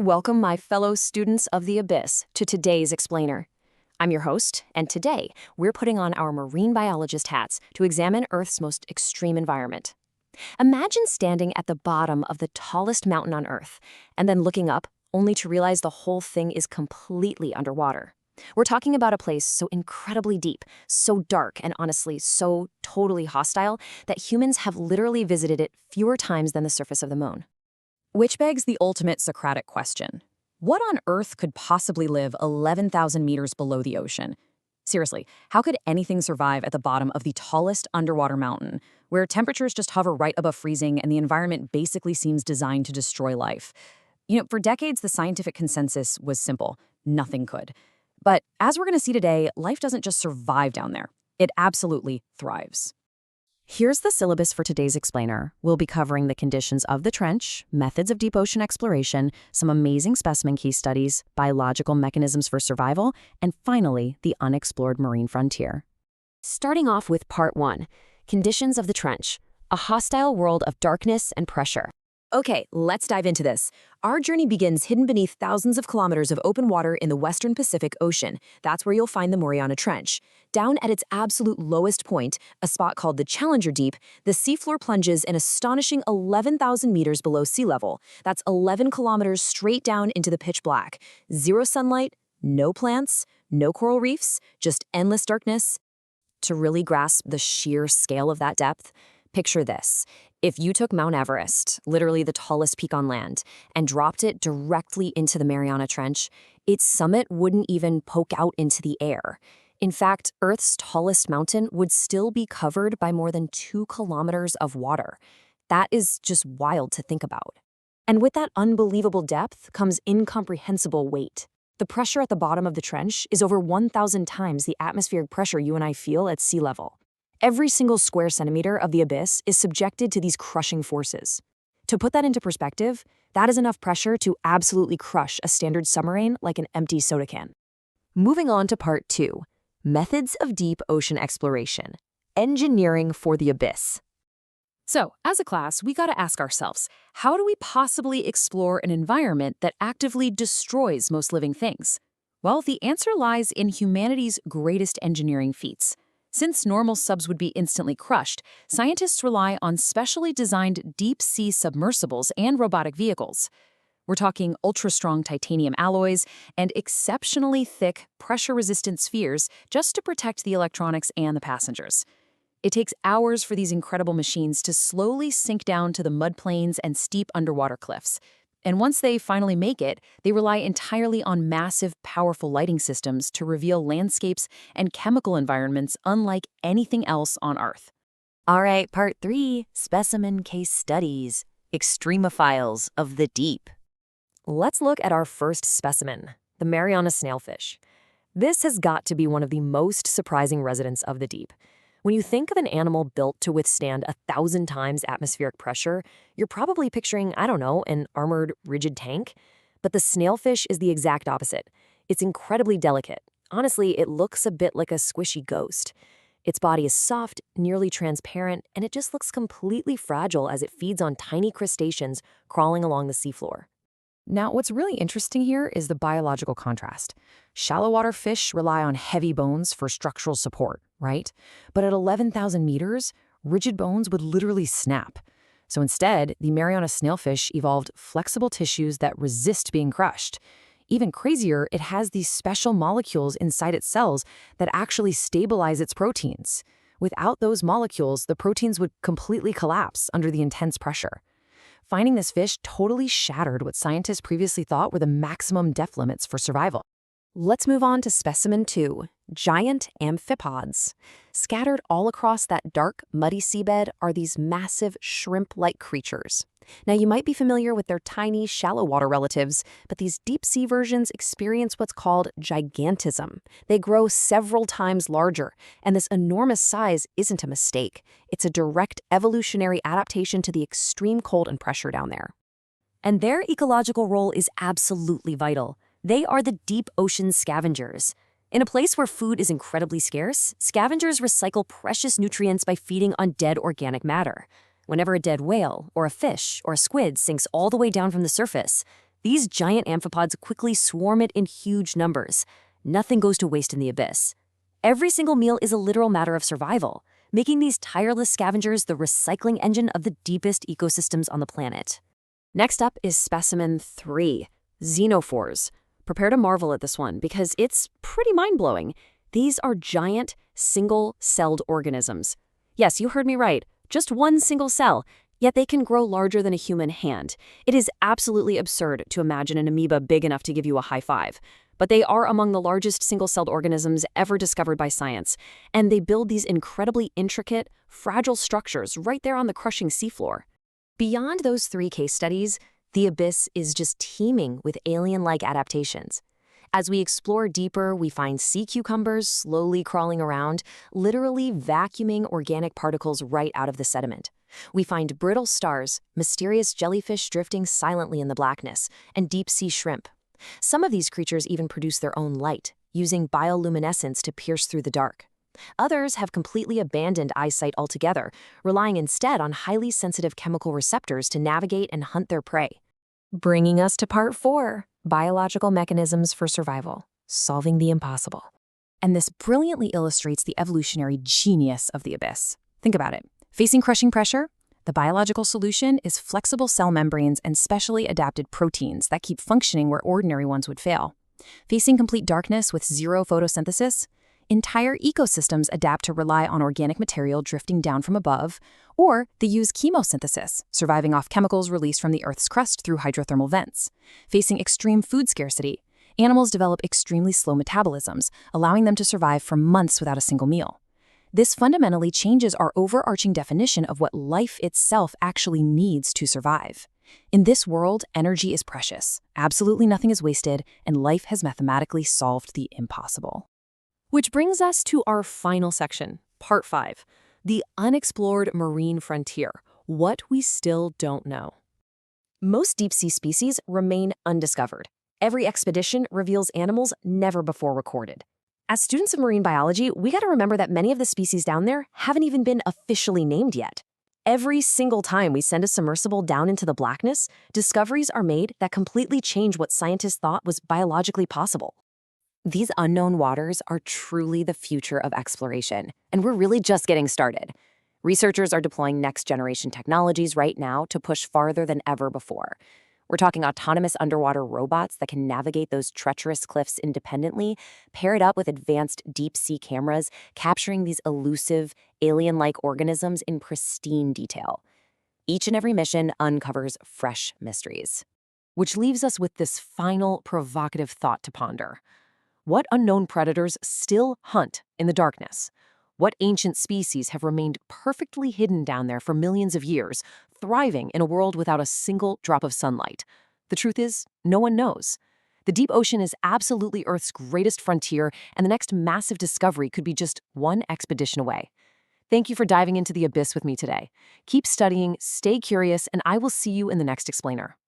Welcome, my fellow students of the Abyss, to today's Explainer. I'm your host, and today we're putting on our marine biologist hats to examine Earth's most extreme environment. Imagine standing at the bottom of the tallest mountain on Earth, and then looking up, only to realize the whole thing is completely underwater. We're talking about a place so incredibly deep, so dark, and honestly so totally hostile that humans have literally visited it fewer times than the surface of the moon. Which begs the ultimate Socratic question. What on Earth could possibly live 11,000 meters below the ocean? Seriously, how could anything survive at the bottom of the tallest underwater mountain, where temperatures just hover right above freezing and the environment basically seems designed to destroy life? For decades, the scientific consensus was simple. Nothing could. But as we're going to see today, life doesn't just survive down there. It absolutely thrives. Here's the syllabus for today's Explainer. We'll be covering the conditions of the trench, methods of deep ocean exploration, some amazing specimen case studies, biological mechanisms for survival, and finally, the unexplored marine frontier. Starting off with Part 1, Conditions of the Trench, a hostile world of darkness and pressure. Okay, let's dive into this. Our journey begins hidden beneath thousands of kilometers of open water in the western Pacific Ocean. That's where you'll find the Mariana Trench. Down at its absolute lowest point, a spot called the Challenger Deep, the seafloor plunges an astonishing 11,000 meters below sea level. That's 11 kilometers straight down into the pitch black. Zero sunlight, no plants, no coral reefs, just endless darkness. To really grasp the sheer scale of that depth, picture this. If you took Mount Everest, literally the tallest peak on land, and dropped it directly into the Mariana Trench, its summit wouldn't even poke out into the air. In fact, Earth's tallest mountain would still be covered by more than 2 kilometers of water. That is just wild to think about. And with that unbelievable depth comes incomprehensible weight. The pressure at the bottom of the trench is over 1,000 times the atmospheric pressure you and I feel at sea level. Every single square centimeter of the abyss is subjected to these crushing forces. To put that into perspective, that is enough pressure to absolutely crush a standard submarine like an empty soda can. Moving on to Part 2, Methods of Deep Ocean Exploration, Engineering for the Abyss. So, as a class, we gotta ask ourselves, how do we possibly explore an environment that actively destroys most living things? Well, the answer lies in humanity's greatest engineering feats. Since normal subs would be instantly crushed, scientists rely on specially designed deep-sea submersibles and robotic vehicles. We're talking ultra-strong titanium alloys and exceptionally thick, pressure-resistant spheres just to protect the electronics and the passengers. It takes hours for these incredible machines to slowly sink down to the mud plains and steep underwater cliffs. And once they finally make it, they rely entirely on massive, powerful lighting systems to reveal landscapes and chemical environments unlike anything else on Earth. All right, Part 3, Specimen Case Studies, Extremophiles of the Deep. Let's look at our first specimen, the Mariana snailfish. This has got to be one of the most surprising residents of the deep. When you think of an animal built to withstand 1,000 times atmospheric pressure, you're probably picturing, I don't know, an armored, rigid tank. But the snailfish is the exact opposite. It's incredibly delicate. Honestly, it looks a bit like a squishy ghost. Its body is soft, nearly transparent, and it just looks completely fragile as it feeds on tiny crustaceans crawling along the seafloor. Now, what's really interesting here is the biological contrast. Shallow water fish rely on heavy bones for structural support, right? But at 11,000 meters, rigid bones would literally snap. So instead, the Mariana snailfish evolved flexible tissues that resist being crushed. Even crazier, it has these special molecules inside its cells that actually stabilize its proteins. Without those molecules, the proteins would completely collapse under the intense pressure. Finding this fish totally shattered what scientists previously thought were the maximum depth limits for survival. Let's move on to Specimen 2, Giant amphipods. Scattered all across that dark, muddy seabed are these massive shrimp-like creatures. Now, you might be familiar with their tiny, shallow water relatives, but these deep-sea versions experience what's called gigantism. They grow several times larger, and this enormous size isn't a mistake. It's a direct evolutionary adaptation to the extreme cold and pressure down there. And their ecological role is absolutely vital. They are the deep ocean scavengers. In a place where food is incredibly scarce, scavengers recycle precious nutrients by feeding on dead organic matter. Whenever a dead whale, or a fish, or a squid sinks all the way down from the surface, These giant amphipods quickly swarm it in huge numbers. Nothing goes to waste in the abyss. Every single meal is a literal matter of survival, making these tireless scavengers the recycling engine of the deepest ecosystems on the planet. Next up is specimen 3, xenophores. Prepare to marvel at this one because it's pretty mind-blowing. These are giant, single-celled organisms. Yes, you heard me right, just one single cell, yet they can grow larger than a human hand. It is absolutely absurd to imagine an amoeba big enough to give you a high five. But they are among the largest single-celled organisms ever discovered by science, and they build these incredibly intricate, fragile structures right there on the crushing seafloor. Beyond those 3 case studies, the abyss is just teeming with alien-like adaptations. As we explore deeper, we find sea cucumbers slowly crawling around, literally vacuuming organic particles right out of the sediment. We find brittle stars, mysterious jellyfish drifting silently in the blackness, and deep-sea shrimp. Some of these creatures even produce their own light, using bioluminescence to pierce through the dark. Others have completely abandoned eyesight altogether, relying instead on highly sensitive chemical receptors to navigate and hunt their prey. Bringing us to part 4, biological mechanisms for survival, solving the impossible. And this brilliantly illustrates the evolutionary genius of the abyss. Think about it. Facing crushing pressure, the biological solution is flexible cell membranes and specially adapted proteins that keep functioning where ordinary ones would fail. Facing complete darkness with zero photosynthesis, entire ecosystems adapt to rely on organic material drifting down from above, or they use chemosynthesis, surviving off chemicals released from the Earth's crust through hydrothermal vents. Facing extreme food scarcity, animals develop extremely slow metabolisms, allowing them to survive for months without a single meal. This fundamentally changes our overarching definition of what life itself actually needs to survive. In this world, energy is precious, absolutely nothing is wasted, and life has mathematically solved the impossible. Which brings us to our final section, part 5, the unexplored marine frontier, what we still don't know. Most deep-sea species remain undiscovered. Every expedition reveals animals never before recorded. As students of marine biology, we got to remember that many of the species down there haven't even been officially named yet. Every single time we send a submersible down into the blackness, discoveries are made that completely change what scientists thought was biologically possible. These unknown waters are truly the future of exploration, and we're really just getting started. Researchers are deploying next-generation technologies right now to push farther than ever before. We're talking autonomous underwater robots that can navigate those treacherous cliffs independently, paired up with advanced deep-sea cameras, capturing these elusive, alien-like organisms in pristine detail. Each and every mission uncovers fresh mysteries. Which leaves us with this final, provocative thought to ponder. What unknown predators still hunt in the darkness? What ancient species have remained perfectly hidden down there for millions of years, thriving in a world without a single drop of sunlight? The truth is, no one knows. The deep ocean is absolutely Earth's greatest frontier, and the next massive discovery could be just one expedition away. Thank you for diving into the abyss with me today. Keep studying, stay curious, and I will see you in the next explainer.